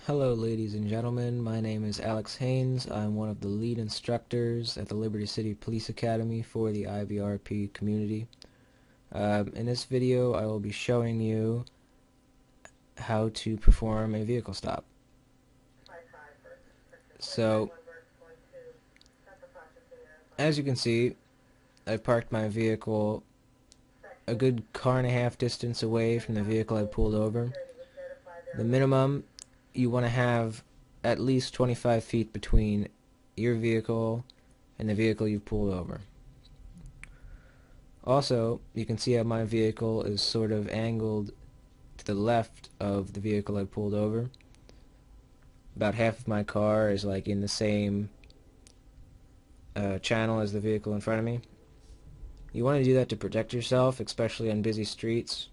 Hello ladies and gentlemen, my name is Alex Haines. I'm one of the lead instructors at the Liberty City Police Academy for the IBRP community. In this video I will be showing you how to perform a vehicle stop. So, as you can see, I've parked my vehicle a good car and a half distance away from the vehicle I pulled over. The minimum, you want to have at least 25 feet between your vehicle and the vehicle you've pulled over. Also, you can see how my vehicle is sort of angled to the left of the vehicle I pulled over. About half of my car is like in the same channel as the vehicle in front of me. You want to do that to protect yourself, especially on busy streets,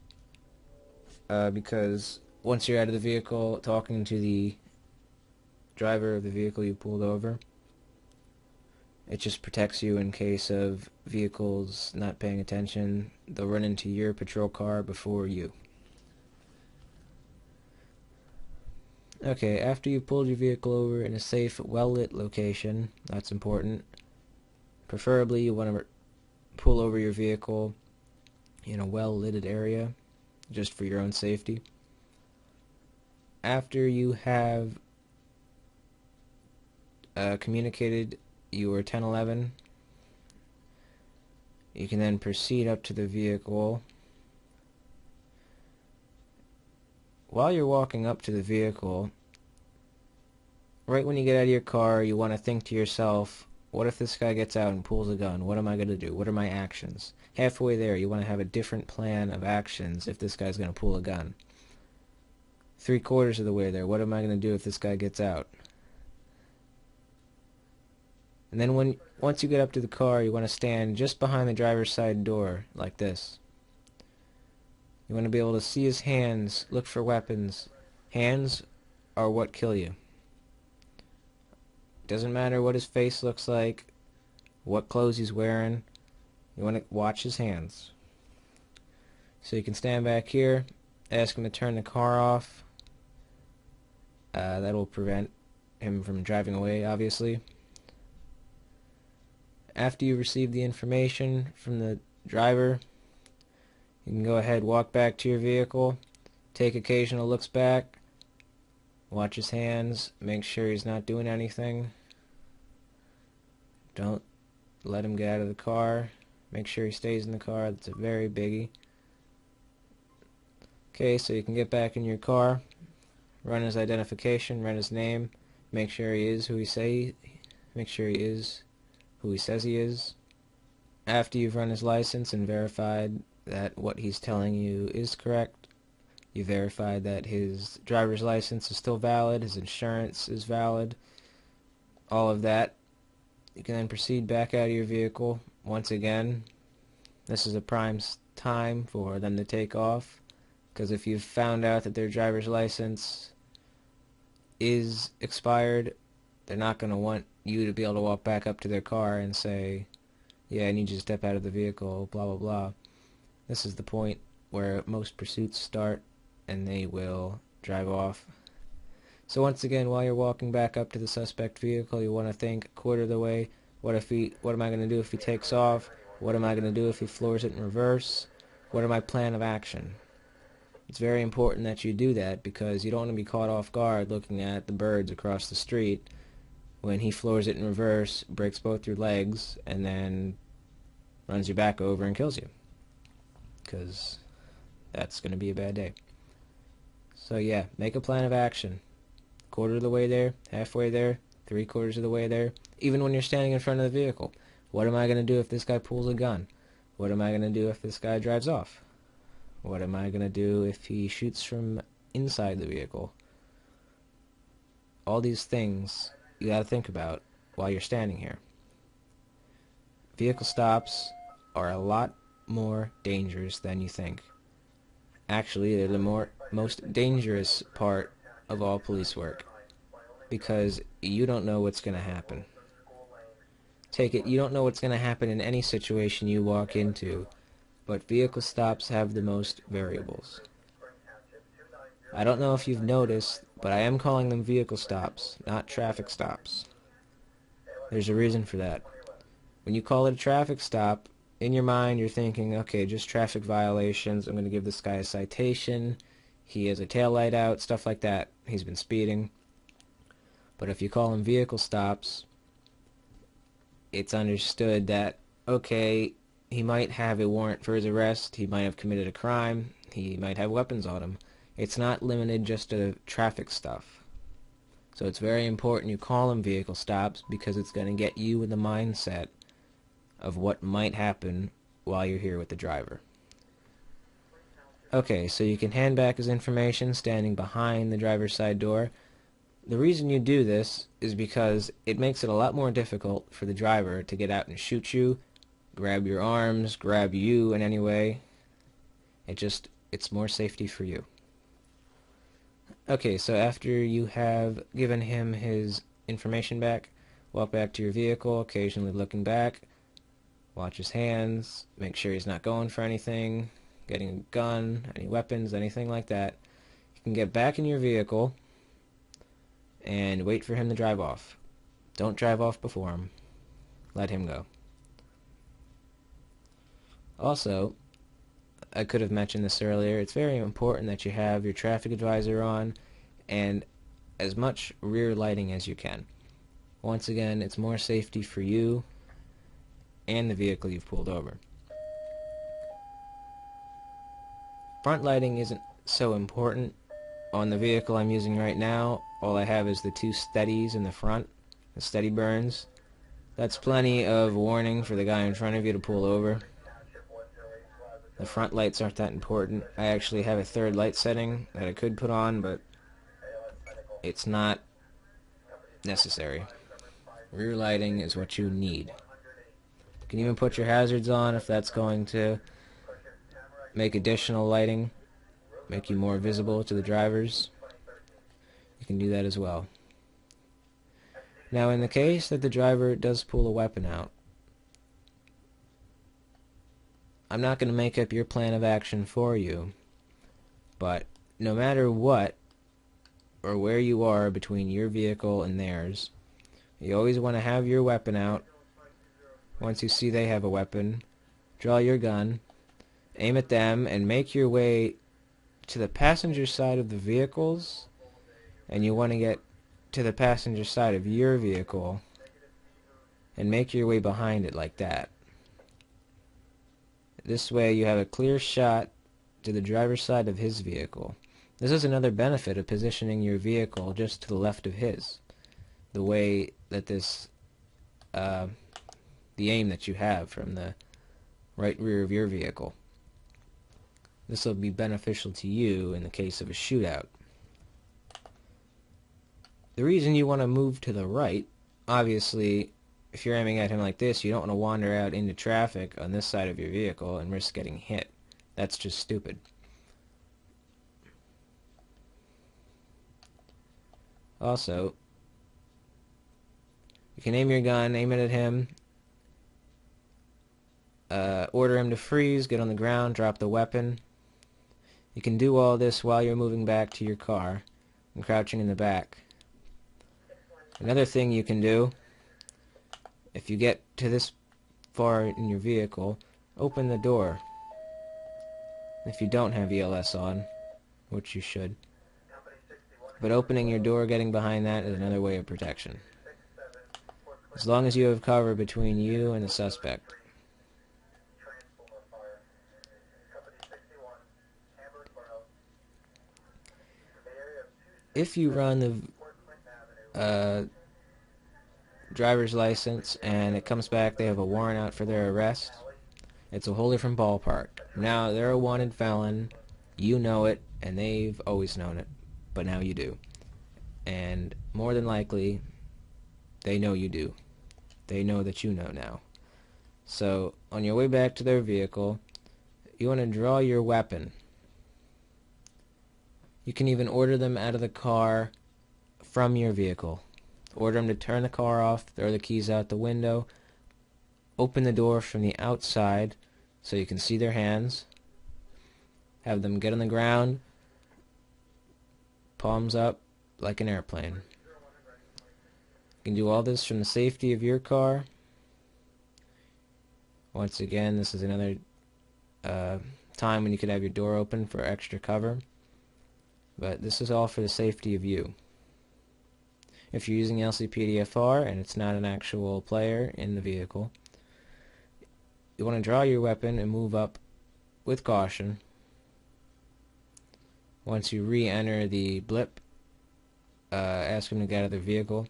because once you're out of the vehicle talking to the driver of the vehicle you pulled over, it just protects you in case of vehicles not paying attention. They'll run into your patrol car before you. Okay, after you pulled your vehicle over in a safe, well-lit location, that's important. Preferably you want to pull over your vehicle in a well-lit area, just for your own safety. After you have communicated your 1011, you can then proceed up to the vehicle. While you're walking up to the vehicle, right when you get out of your car, you want to think to yourself, what if this guy gets out and pulls a gun? What am I going to do? What are my actions? Halfway there, you want to have a different plan of actions if this guy's going to pull a gun. 3/4 of the way there, what am I going to do if this guy gets out? And then once you get up to the car, you want to stand just behind the driver's side door, like this. You want to be able to see his hands, look for weapons. Hands are what kill you. Doesn't matter what his face looks like, what clothes he's wearing, you want to watch his hands. So you can stand back here, ask him to turn the car off. That'll prevent him from driving away, obviously. After you receive the information from the driver, you can go ahead, walk back to your vehicle, take occasional looks back, watch his hands, make sure he's not doing anything. Don't let him get out of the car. Make sure he stays in the car. That's a very biggie. Okay, so you can get back in your car, run his identification, run his name, make sure he is who he says he is. After you've run his license and verified that what he's telling you is correct, you verified that his driver's license is still valid, his insurance is valid, all of that, you can then proceed back out of your vehicle. Once again, this is a prime time for them to take off, because if you've found out that their driver's license is expired, they're not going to want you to be able to walk back up to their car and say, yeah, I need you to step out of the vehicle, blah blah blah. This is the point where most pursuits start and they will drive off. So once again, while you're walking back up to the suspect vehicle, you want to think 1/4 of the way, what am I going to do if he takes off? What am I going to do if he floors it in reverse? What are my plan of action? It's very important that you do that, because you don't want to be caught off guard looking at the birds across the street when he floors it in reverse, breaks both your legs, and then runs you back over and kills you, because that's going to be a bad day. So yeah, make a plan of action. 1/4 of the way there, halfway there, 3/4 of the way there. Even when you're standing in front of the vehicle, what am I going to do if this guy pulls a gun? What am I going to do if this guy drives off? What am I going to do if he shoots from inside the vehicle? All these things you got to think about while you're standing here. Vehicle stops are a lot more dangerous than you think. Actually, they're the most dangerous part of all police work, because you don't know what's going to happen. Take it, you don't know what's going to happen in any situation you walk into, but vehicle stops have the most variables. I don't know if you've noticed, but I am calling them vehicle stops, not traffic stops. There's a reason for that. When you call it a traffic stop, in your mind you're thinking, okay, just traffic violations, I'm going to give this guy a citation, he has a taillight out, stuff like that, he's been speeding. But if you call them vehicle stops, it's understood that, okay, he might have a warrant for his arrest, he might have committed a crime, he might have weapons on him. It's not limited just to traffic stuff. So it's very important you call them vehicle stops because it's going to get you in the mindset of what might happen while you're here with the driver. Okay, so you can hand back his information standing behind the driver's side door. The reason you do this is because it makes it a lot more difficult for the driver to get out and shoot you, grab your arms, grab you in any way. It's more safety for you. Okay, so after you have given him his information back, walk back to your vehicle, occasionally looking back, watch his hands, make sure he's not going for anything, getting a gun, any weapons, anything like that. You can get back in your vehicle and wait for him to drive off. Don't drive off before him. Let him go. Also, I could have mentioned this earlier, it's very important that you have your traffic advisor on and as much rear lighting as you can. Once again, it's more safety for you and the vehicle you've pulled over. Front lighting isn't so important. On the vehicle I'm using right now, all I have is the two steadies in the front, the steady burns. That's plenty of warning for the guy in front of you to pull over. The front lights aren't that important. I actually have a third light setting that I could put on, but it's not necessary. Rear lighting is what you need. You can even put your hazards on if that's going to make additional lighting, make you more visible to the drivers. You can do that as well. Now, in the case that the driver does pull a weapon out, I'm not going to make up your plan of action for you, but no matter what or where you are between your vehicle and theirs, you always want to have your weapon out. Once you see they have a weapon, draw your gun, aim at them, and make your way to the passenger side of the vehicles, and you want to get to the passenger side of your vehicle and make your way behind it like that. This way you have a clear shot to the driver's side of his vehicle. This is another benefit of positioning your vehicle just to the left of his. The way that the aim that you have from the right rear of your vehicle. This will be beneficial to you in the case of a shootout. The reason you want to move to the right, obviously, if you're aiming at him like this, you don't want to wander out into traffic on this side of your vehicle and risk getting hit. That's just stupid. Also, you can aim your gun, aim it at him, order him to freeze, get on the ground, drop the weapon. You can do all this while you're moving back to your car and crouching in the back. Another thing you can do, if you get to this far in your vehicle, open the door. If you don't have ELS on, which you should. But opening your door, getting behind that, is another way of protection. As long as you have cover between you and the suspect. If you run the driver's license and it comes back they have a warrant out for their arrest, it's a whole different ballpark. Now, they're a wanted felon, you know it, and they've always known it, but now you do. And more than likely, they know you do. They know that you know now. So, on your way back to their vehicle, you want to draw your weapon. You can even order them out of the car from your vehicle. Order them to turn the car off, throw the keys out the window, open the door from the outside so you can see their hands, have them get on the ground, palms up like an airplane. You can do all this from the safety of your car. Once again, this is another time when you could have your door open for extra cover. But this is all for the safety of you. If you're using LCPDFR and it's not an actual player in the vehicle, you want to draw your weapon and move up with caution. Once you re-enter the blip, ask them to get out of their vehicle.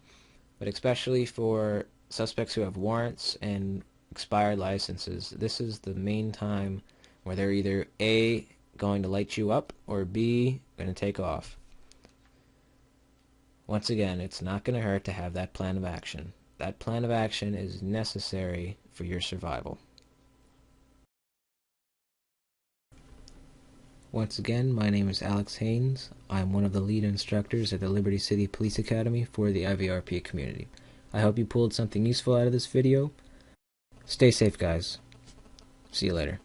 But especially for suspects who have warrants and expired licenses, this is the main time where they're either A, going to light you up, or B, going to take off. Once again, it's not going to hurt to have that plan of action. That plan of action is necessary for your survival. Once again, my name is Alex Haines. I'm one of the lead instructors at the Liberty City Police Academy for the IVRP community. I hope you pulled something useful out of this video. Stay safe, guys. See you later.